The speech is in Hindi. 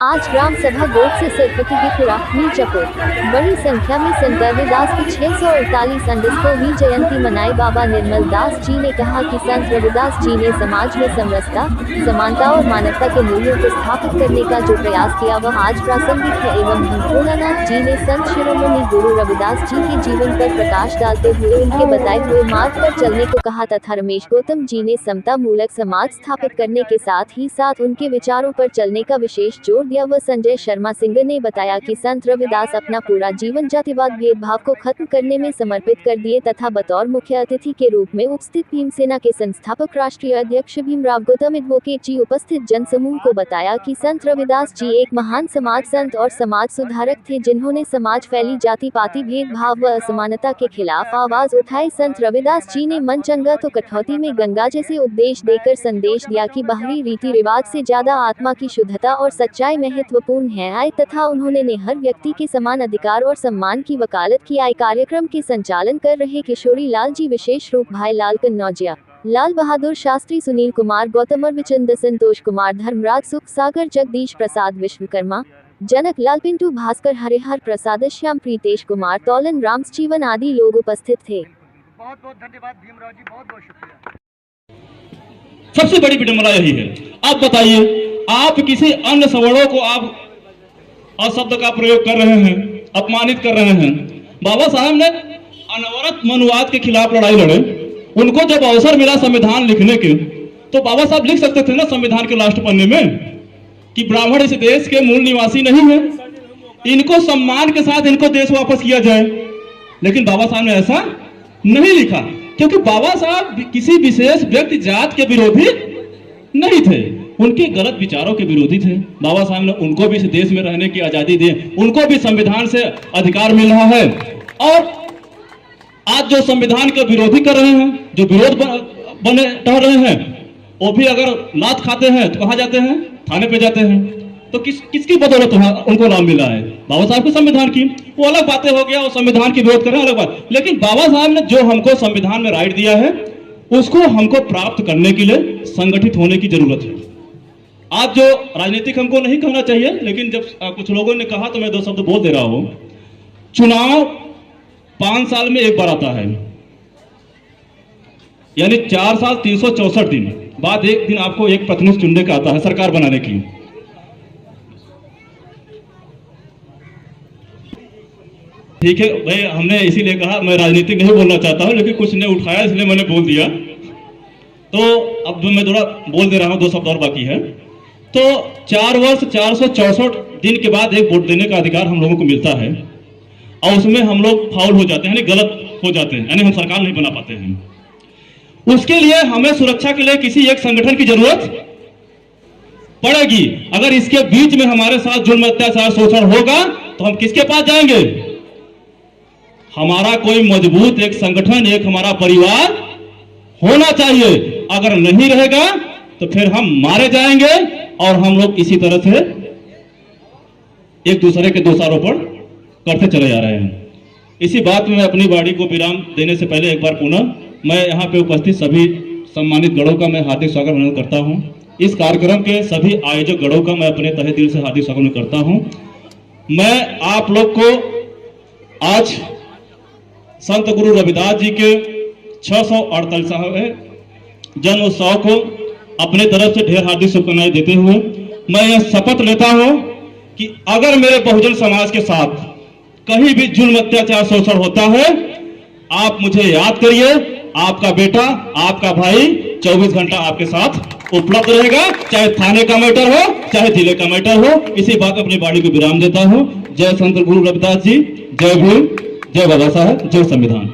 आज ग्राम सभा गोद से सरपति की खुराक नीचपुर। बड़ी संख्या में संत रविदास की 648वीं जयंती मनाई। बाबा निर्मल दास जी ने कहा कि संत रविदास जी ने समाज में समरसता, समानता और मानवता के मूल्यों को स्थापित करने का जो प्रयास किया वह आज प्रासंगिक है। एवं भोलानाथ जी ने संत शिरोमणि गुरु रविदास जी के जीवन पर प्रकाश डालते हुए उनके बताए हुए मार्ग पर चलने को कहा तथा रमेश गौतम जी ने समता मूलक समाज स्थापित करने के साथ ही साथ उनके विचारों पर चलने का विशेष जोर दिया। व संजय शर्मा सिंह ने बताया कि संत रविदास अपना पूरा जीवन जातिवाद भेदभाव को खत्म करने में समर्पित कर दिए तथा बतौर मुख्य अतिथि के रूप में उपस्थित भीमसेना के संस्थापक राष्ट्रीय अध्यक्ष भीमराव गौतम एडवोकेट जी उपस्थित जनसमूह को बताया कि संत रविदास जी एक महान समाज संत और समाज सुधारक थे, जिन्होंने समाज फैली जाति पाति भेदभाव व असमानता के खिलाफ आवाज उठाई। संत रविदास जी ने मन चंगा तो कठौती में गंगा जैसे उपदेश देकर संदेश दिया कि बाहरी रीति रिवाज से ज्यादा आत्मा की शुद्धता और सच्चाई महत्वपूर्ण है आय तथा उन्होंने हर व्यक्ति के समान अधिकार और सम्मान की वकालत की आय। कार्यक्रम के संचालन कर रहे किशोरी लाल जी, विशेष रूप भाई लाल कन्नौजिया, लाल बहादुर शास्त्री, सुनील कुमार गौतम, अरविचंद, संतोष कुमार, धर्मराज, सुख सागर, जगदीश प्रसाद विश्वकर्मा, जनक लाल, पिंटू भास्कर, हरिहर प्रसाद, श्याम, प्रीतेश कुमार, तौलन, राम्स जीवन आदि लोग उपस्थित थे। बहुत बहुत धन्यवाद भीमराव जी, बहुत बहुत शुक्रिया। सबसे बड़ी विडंबना यही है। आप बताइए, आप किसी अन्य सवर्णों को आप अशब्द का प्रयोग कर रहे हैं, अपमानित कर रहे हैं। बाबा साहब ने अनवरत मनुवाद के खिलाफ लड़ाई लड़े। उनको जब अवसर मिला संविधान लिखने के, तो बाबा साहब लिख सकते थे ना संविधान के लास्ट पन्ने में कि ब्राह्मण इस देश के मूल निवासी नहीं है, इनको सम्मान के साथ इनको देश वापस किया जाए। लेकिन बाबा साहब ने ऐसा नहीं लिखा, क्योंकि बाबा साहब किसी विशेष व्यक्ति जात के विरोधी नहीं थे, उनके गलत विचारों के विरोधी थे। बाबा साहब ने उनको भी इस देश में रहने की आजादी दी, उनको भी संविधान से अधिकार मिल रहा है। और आज जो संविधान के विरोधी कर रहे हैं, जो विरोध बने टह रहे हैं, वो भी अगर लात खाते हैं तो कहाँ जाते हैं? थाने पे जाते हैं। तो किसकी बदौलत उनको नाम मिला है? बाबा साहब के संविधान की। वो अलग बातें हो गया, वो संविधान की विरोध कर रहे हैं, अलग बात। लेकिन बाबा साहब ने जो हमको संविधान में राइट दिया है, उसको हमको प्राप्त करने के लिए संगठित होने की जरूरत है। आज जो राजनीतिक हमको नहीं कहना चाहिए, लेकिन जब कुछ लोगों ने कहा तो मैं दो शब्द बोल दे रहा हूं। चुनाव 5 साल में एक बार आता है, यानी 4 साल 364 दिन बाद एक दिन आपको एक प्रतिनिधि चुनने का आता है सरकार बनाने की। ठीक है भाई, हमने इसीलिए कहा, मैं राजनीति नहीं बोलना चाहता हूं, लेकिन कुछ ने उठाया इसलिए मैंने बोल दिया। तो अब मैं थोड़ा बोल दे रहा हूं, 2 शब्द और बाकी है। तो 4 वर्ष 464 दिन के बाद एक वोट देने का अधिकार हम लोगों को मिलता है, और उसमें हम लोग फाउल हो जाते हैं, यानी गलत हो जाते हैं, यानी हम सरकार नहीं बना पाते हैं। उसके लिए हमें सुरक्षा के लिए किसी एक संगठन की जरूरत पड़ेगी। अगर इसके बीच में हमारे साथ जुल्म, अत्याचार, शोषण होगा तो हम किसके पास जाएंगे? हमारा कोई मजबूत एक संगठन, एक हमारा परिवार होना चाहिए। अगर नहीं रहेगा तो फिर हम मारे जाएंगे, और हम लोग इसी तरह से एक दूसरे के दोषारोपण करते चले जा रहे हैं। इसी बात में अपनी वाणी को विराम देने से पहले एक बार पुनः मैं यहाँ पे उपस्थित सभी सम्मानित गणों का मैं हार्दिक स्वागत अभिनंदन करता हूँ। इस कार्यक्रम के सभी आयोजक गणों का मैं अपने तहे दिल से हार्दिक स्वागत करता हूँ। मैं आप लोग को आज संत गुरु रविदास जी के 648वें जन्म उत्सव को अपने तरफ से ढेर हार्दिक शुभकामनाएं देते हुए मैं यह शपथ लेता हूं कि अगर मेरे बहुजन समाज के साथ कहीं भी जुल्म, अत्याचार, शोषण होता है, आप मुझे याद करिए। आपका बेटा, आपका भाई 24 घंटा आपके साथ उपलब्ध रहेगा, चाहे थाने का मैटर हो, चाहे जिले का मैटर हो। इसी बात अपनी वाणी को विराम देता हूं। जय संत गुरु रविदास जी, जय भीम, जय बाबा साहब, जय संविधान।